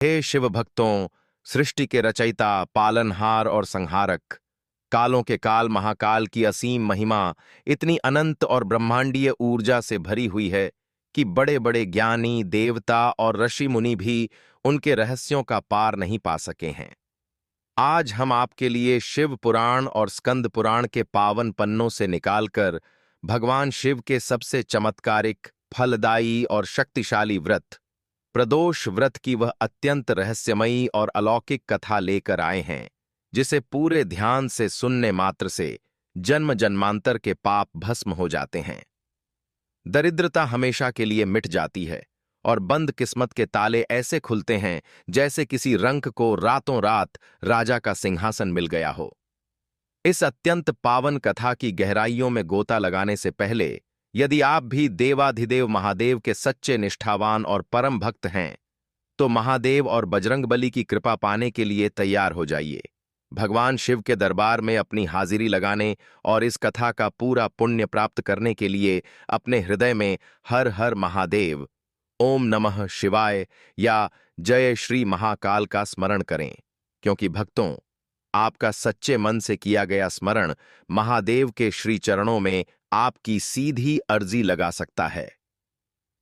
हे शिव भक्तों, सृष्टि के रचयिता, पालनहार और संहारक, कालों के काल महाकाल की असीम महिमा इतनी अनंत और ब्रह्मांडीय ऊर्जा से भरी हुई है कि बड़े बड़े ज्ञानी, देवता और ऋषि मुनि भी उनके रहस्यों का पार नहीं पा सके हैं। आज हम आपके लिए शिव पुराण और स्कंद पुराण के पावन पन्नों से निकालकर भगवान शिव के सबसे चमत्कारिक, फलदायी और शक्तिशाली व्रत प्रदोष व्रत की वह अत्यंत रहस्यमयी और अलौकिक कथा लेकर आए हैं, जिसे पूरे ध्यान से सुनने मात्र से जन्म जन्मांतर के पाप भस्म हो जाते हैं। दरिद्रता हमेशा के लिए मिट जाती है और बंद किस्मत के ताले ऐसे खुलते हैं जैसे किसी रंक को रातों रात राजा का सिंहासन मिल गया हो। इस अत्यंत पावन कथा की गहराइयों में गोता लगाने से पहले, यदि आप भी देवाधिदेव महादेव के सच्चे निष्ठावान और परम भक्त हैं, तो महादेव और बजरंगबली की कृपा पाने के लिए तैयार हो जाइए। भगवान शिव के दरबार में अपनी हाजिरी लगाने और इस कथा का पूरा पुण्य प्राप्त करने के लिए अपने हृदय में हर हर महादेव, ओम नमः शिवाय या जय श्री महाकाल का स्मरण करें, क्योंकि भक्तों, आपका सच्चे मन से किया गया स्मरण महादेव के श्री चरणों में आपकी सीधी अर्जी लगा सकता है।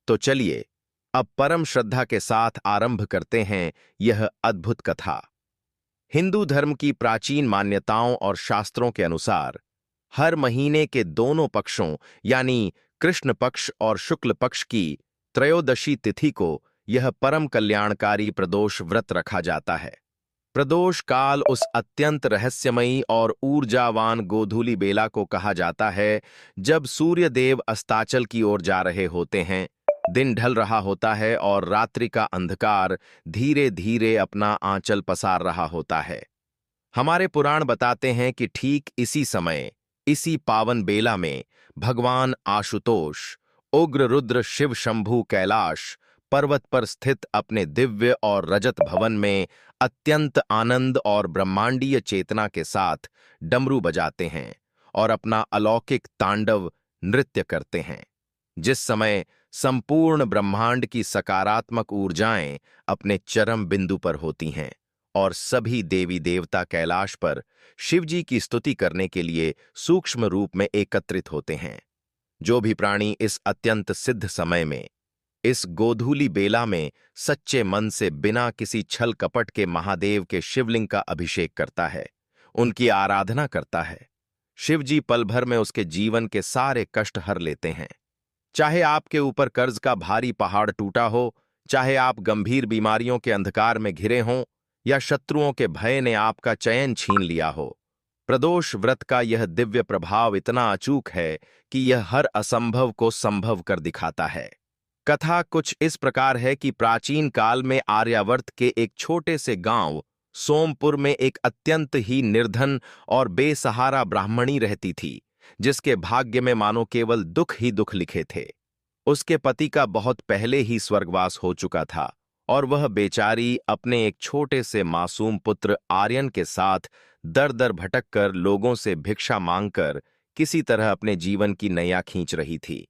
तो चलिए अब परम श्रद्धा के साथ आरंभ करते हैं यह अद्भुत कथा। हिंदू धर्म की प्राचीन मान्यताओं और शास्त्रों के अनुसार हर महीने के दोनों पक्षों यानी कृष्ण पक्ष और शुक्ल पक्ष की त्रयोदशी तिथि को यह परम कल्याणकारी प्रदोष व्रत रखा जाता है। प्रदोष काल उस अत्यंत रहस्यमयी और ऊर्जावान गोधूली बेला को कहा जाता है जब सूर्य देव अस्ताचल की ओर जा रहे होते हैं, दिन ढल रहा होता है और रात्रि का अंधकार धीरे धीरे अपना आंचल पसार रहा होता है। हमारे पुराण बताते हैं कि ठीक इसी समय, इसी पावन बेला में भगवान आशुतोष, उग्र रुद्र शिव शंभु कैलाश पर्वत पर स्थित अपने दिव्य और रजत भवन में अत्यंत आनंद और ब्रह्मांडीय चेतना के साथ डमरू बजाते हैं और अपना अलौकिक तांडव नृत्य करते हैं। जिस समय संपूर्ण ब्रह्मांड की सकारात्मक ऊर्जाएं अपने चरम बिंदु पर होती हैं और सभी देवी देवता कैलाश पर शिवजी की स्तुति करने के लिए सूक्ष्म रूप में एकत्रित होते हैं। जो भी प्राणी इस अत्यंत सिद्ध समय में, इस गोधूली बेला में सच्चे मन से बिना किसी छल कपट के महादेव के शिवलिंग का अभिषेक करता है, उनकी आराधना करता है, शिवजी पल भर में उसके जीवन के सारे कष्ट हर लेते हैं। चाहे आपके ऊपर कर्ज का भारी पहाड़ टूटा हो, चाहे आप गंभीर बीमारियों के अंधकार में घिरे हों या शत्रुओं के भय ने आपका चैन छीन लिया हो, प्रदोष व्रत का यह दिव्य प्रभाव इतना अचूक है कि यह हर असंभव को संभव कर दिखाता है। कथा कुछ इस प्रकार है कि प्राचीन काल में आर्यावर्त के एक छोटे से गांव सोमपुर में एक अत्यंत ही निर्धन और बेसहारा ब्राह्मणी रहती थी, जिसके भाग्य में मानो केवल दुख ही दुख लिखे थे। उसके पति का बहुत पहले ही स्वर्गवास हो चुका था और वह बेचारी अपने एक छोटे से मासूम पुत्र आर्यन के साथ दर दर भटक कर लोगों से भिक्षा मांगकर किसी तरह अपने जीवन की नैया खींच रही थी।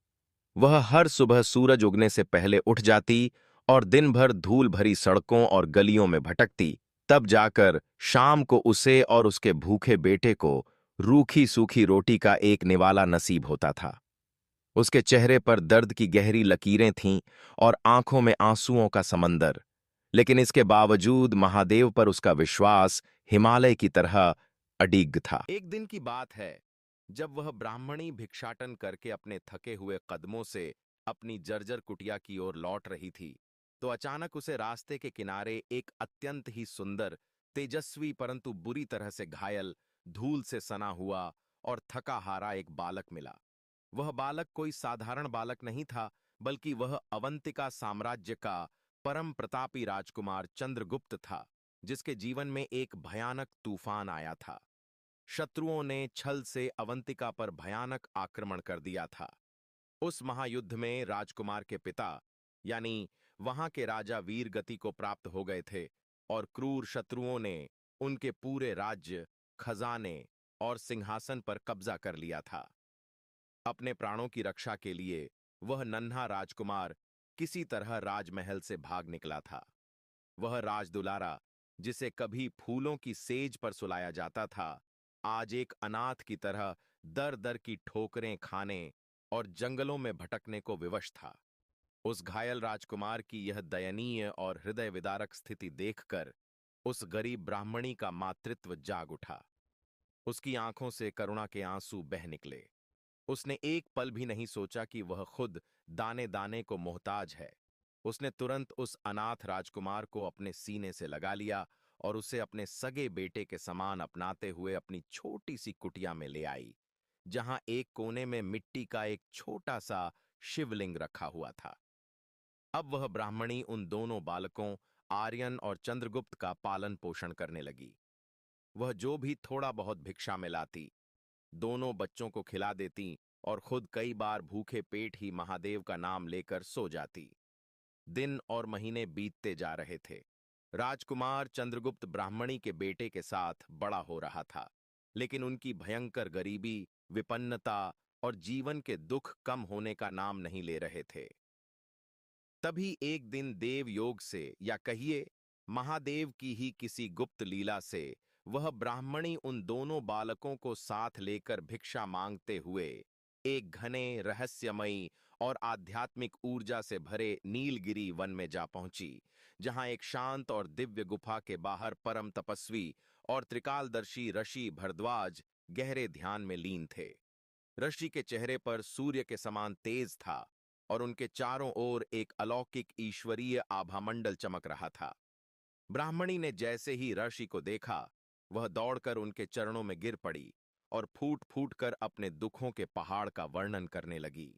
वह हर सुबह सूरज उगने से पहले उठ जाती और दिन भर धूल भरी सड़कों और गलियों में भटकती, तब जाकर शाम को उसे और उसके भूखे बेटे को रूखी सूखी रोटी का एक निवाला नसीब होता था। उसके चेहरे पर दर्द की गहरी लकीरें थीं और आंखों में आंसुओं का समंदर, लेकिन इसके बावजूद महादेव पर उसका विश्वास हिमालय की तरह अडिग था। एक दिन की बात है, जब वह ब्राह्मणी भिक्षाटन करके अपने थके हुए कदमों से अपनी जर्जर कुटिया की ओर लौट रही थी, तो अचानक उसे रास्ते के किनारे एक अत्यंत ही सुंदर, तेजस्वी परंतु बुरी तरह से घायल, धूल से सना हुआ और थका हारा एक बालक मिला। वह बालक कोई साधारण बालक नहीं था, बल्कि वह अवंतिका साम्राज्य का परम प्रतापी राजकुमार चंद्रगुप्त था, जिसके जीवन में एक भयानक तूफान आया था। शत्रुओं ने छल से अवंतिका पर भयानक आक्रमण कर दिया था। उस महायुद्ध में राजकुमार के पिता यानी वहां के राजा वीर गति को प्राप्त हो गए थे और क्रूर शत्रुओं ने उनके पूरे राज्य, खजाने और सिंहासन पर कब्जा कर लिया था। अपने प्राणों की रक्षा के लिए वह नन्हा राजकुमार किसी तरह राजमहल से भाग निकला था। वह राजदुलारा, जिसे कभी फूलों की सेज पर सुलाया जाता था, आज एक अनाथ की तरह दर दर की ठोकरें खाने और जंगलों में भटकने को विवश था। उस घायल राजकुमार की यह दयनीय और हृदय विदारक स्थिति देखकर उस गरीब ब्राह्मणी का मातृत्व जाग उठा। उसकी आंखों से करुणा के आंसू बह निकले। उसने एक पल भी नहीं सोचा कि वह खुद दाने दाने को मोहताज है। उसने तुरंत उस अनाथ राजकुमार को अपने सीने से लगा लिया और उसे अपने सगे बेटे के समान अपनाते हुए अपनी छोटी सी कुटिया में ले आई, जहां एक कोने में मिट्टी का एक छोटा सा शिवलिंग रखा हुआ था। अब वह ब्राह्मणी उन दोनों बालकों आर्यन और चंद्रगुप्त का पालन पोषण करने लगी। वह जो भी थोड़ा बहुत भिक्षा में लाती, दोनों बच्चों को खिला देती और खुद कई बार भूखे पेट ही महादेव का नाम लेकर सो जाती। दिन और महीने बीतते जा रहे थे। राजकुमार चंद्रगुप्त ब्राह्मणी के बेटे के साथ बड़ा हो रहा था, लेकिन उनकी भयंकर गरीबी, विपन्नता और जीवन के दुख कम होने का नाम नहीं ले रहे थे। तभी एक दिन देव योग से, या कहिए महादेव की ही किसी गुप्त लीला से, वह ब्राह्मणी उन दोनों बालकों को साथ लेकर भिक्षा मांगते हुए एक घने, रहस्यमयी और आध्यात्मिक ऊर्जा से भरे नीलगिरी वन में जा पहुंची, जहां एक शांत और दिव्य गुफा के बाहर परम तपस्वी और त्रिकालदर्शी ऋषि भरद्वाज गहरे ध्यान में लीन थे। ऋषि के चेहरे पर सूर्य के समान तेज था और उनके चारों ओर एक अलौकिक ईश्वरीय आभामंडल चमक रहा था। ब्राह्मणी ने जैसे ही ऋषि को देखा, वह दौड़कर उनके चरणों में गिर पड़ी और फूट फूट कर अपने दुखों के पहाड़ का वर्णन करने लगी।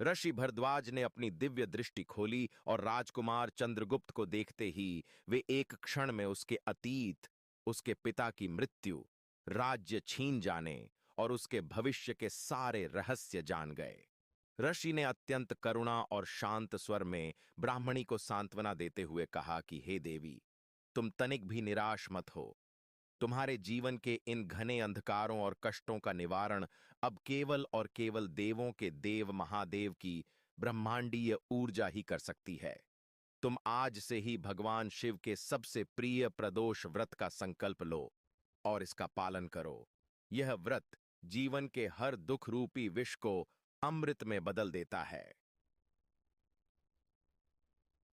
ऋषि भरद्वाज ने अपनी दिव्य दृष्टि खोली और राजकुमार चंद्रगुप्त को देखते ही वे एक क्षण में उसके अतीत, उसके पिता की मृत्यु, राज्य छीन जाने और उसके भविष्य के सारे रहस्य जान गए। ऋषि ने अत्यंत करुणा और शांत स्वर में ब्राह्मणी को सांत्वना देते हुए कहा कि हे देवी, तुम तनिक भी निराश मत हो। तुम्हारे जीवन के इन घने अंधकारों और कष्टों का निवारण अब केवल और केवल देवों के देव महादेव की ब्रह्मांडीय ऊर्जा ही कर सकती है। तुम आज से ही भगवान शिव के सबसे प्रिय प्रदोष व्रत का संकल्प लो और इसका पालन करो। यह व्रत जीवन के हर दुख रूपी विष को अमृत में बदल देता है।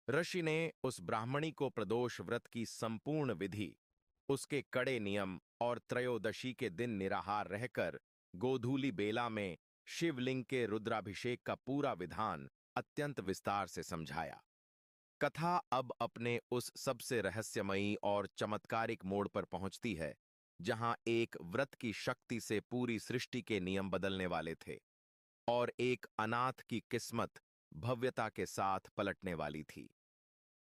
ऋषि ने उस ब्राह्मणी को प्रदोष व्रत की संपूर्ण विधि, उसके कड़े नियम और त्रयोदशी के दिन निराहार रहकर गोधूली बेला में शिवलिंग के रुद्राभिषेक का पूरा विधान अत्यंत विस्तार से समझाया। कथा अब अपने उस सबसे रहस्यमयी और चमत्कारिक मोड़ पर पहुंचती है, जहां एक व्रत की शक्ति से पूरी सृष्टि के नियम बदलने वाले थे और एक अनाथ की किस्मत भव्यता के साथ पलटने वाली थी।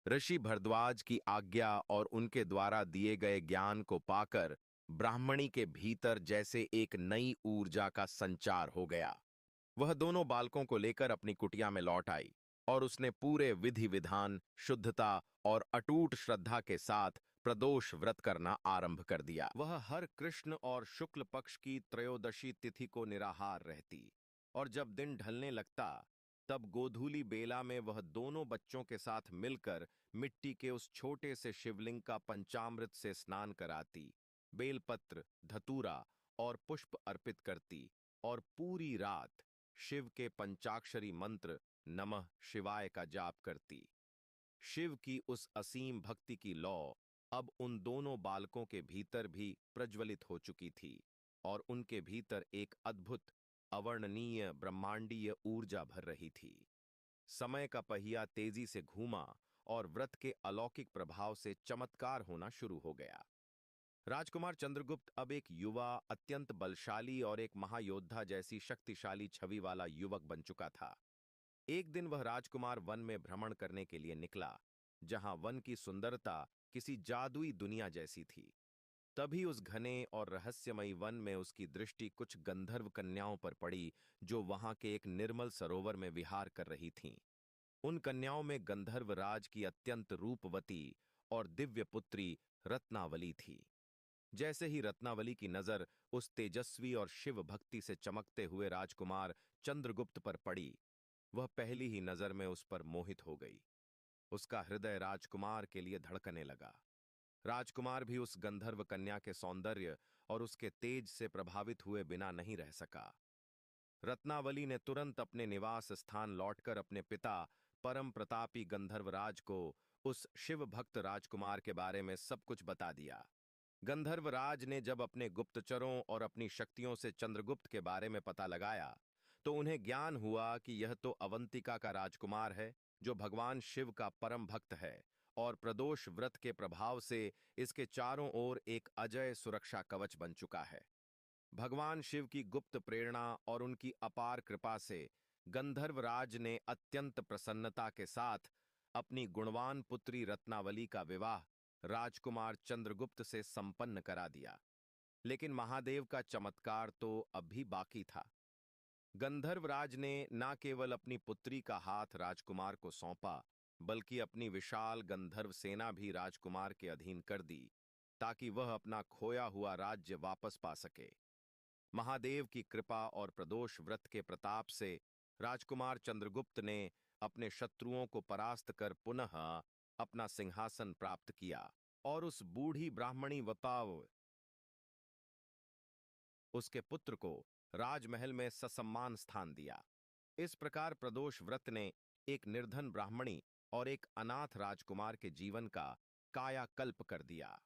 ऋषि भरद्वाज की आज्ञा और उनके द्वारा दिए गए ज्ञान को पाकर ब्राह्मणी के भीतर जैसे एक नई ऊर्जा का संचार हो गया। वह दोनों बालकों को लेकर अपनी कुटिया में लौट आई और उसने पूरे विधि विधान, शुद्धता और अटूट श्रद्धा के साथ प्रदोष व्रत करना आरंभ कर दिया। वह हर कृष्ण और शुक्ल पक्ष की त्रयोदशी तिथि को निराहार रहती और जब दिन ढलने लगता, तब गोधूली बेला में वह दोनों बच्चों के साथ मिलकर मिट्टी के उस छोटे से शिवलिंग का पंचामृत से स्नान कराती, बेलपत्र, धतूरा और पुष्प अर्पित करती और पूरी रात शिव के पंचाक्षरी मंत्र नमः शिवाय का जाप करती। शिव की उस असीम भक्ति की लौ अब उन दोनों बालकों के भीतर भी प्रज्वलित हो चुकी थी और उनके भीतर एक अद्भुत, अवर्णनीय ब्रह्मांडीय ऊर्जा भर रही थी। समय का पहिया तेजी से घूमा और व्रत के अलौकिक प्रभाव से चमत्कार होना शुरू हो गया। राजकुमार चंद्रगुप्त अब एक युवा, अत्यंत बलशाली और एक महायोद्धा जैसी शक्तिशाली छवि वाला युवक बन चुका था। एक दिन वह राजकुमार वन में भ्रमण करने के लिए निकला, जहां वन की सुंदरता किसी जादुई दुनिया जैसी थी। तभी उस घने और रहस्यमयी वन में उसकी दृष्टि कुछ गंधर्व कन्याओं पर पड़ी, जो वहां के एक निर्मल सरोवर में विहार कर रही थीं। उन कन्याओं में गंधर्व राज की अत्यंत रूपवती और दिव्य पुत्री रत्नावली थी। जैसे ही रत्नावली की नजर उस तेजस्वी और शिव भक्ति से चमकते हुए राजकुमार चंद्रगुप्त पर पड़ी, वह पहली ही नजर में उस पर मोहित हो गई। उसका हृदय राजकुमार के लिए धड़कने लगा। राजकुमार भी उस गंधर्व कन्या के सौंदर्य और उसके तेज से प्रभावित हुए बिना नहीं रह सका। रत्नावली ने तुरंत अपने निवास स्थान लौटकर अपने पिता परम प्रतापी गंधर्वराज को उस शिव भक्त राजकुमार के बारे में सब कुछ बता दिया। गंधर्वराज ने जब अपने गुप्तचरों और अपनी शक्तियों से चंद्रगुप्त के बारे में पता लगाया तो उन्हें ज्ञान हुआ कि यह तो अवंतिका का राजकुमार है, जो भगवान शिव का परम भक्त है, और प्रदोष व्रत के प्रभाव से इसके चारों ओर एक अजय सुरक्षा कवच बन चुका है। भगवान शिव की गुप्त प्रेरणा और उनकी अपार कृपा से गंधर्वराज ने अत्यंत प्रसन्नता के साथ अपनी गुणवान पुत्री रत्नावली का विवाह राजकुमार चंद्रगुप्त से संपन्न करा दिया। लेकिन महादेव का चमत्कार तो अब भी बाकी था। गंधर्वराज ने न केवल अपनी पुत्री का हाथ राजकुमार को सौंपा, बल्कि अपनी विशाल गंधर्व सेना भी राजकुमार के अधीन कर दी, ताकि वह अपना खोया हुआ राज्य वापस पा सके। महादेव की कृपा और प्रदोष व्रत के प्रताप से राजकुमार चंद्रगुप्त ने अपने शत्रुओं को परास्त कर पुनः अपना सिंहासन प्राप्त किया और उस बूढ़ी ब्राह्मणी वताव उसके पुत्र को राजमहल में ससम्मान स्थान दिया। इस प्रकार प्रदोष व्रत ने एक निर्धन ब्राह्मणी और एक अनाथ राजकुमार के जीवन का कायाकल्प कर दिया।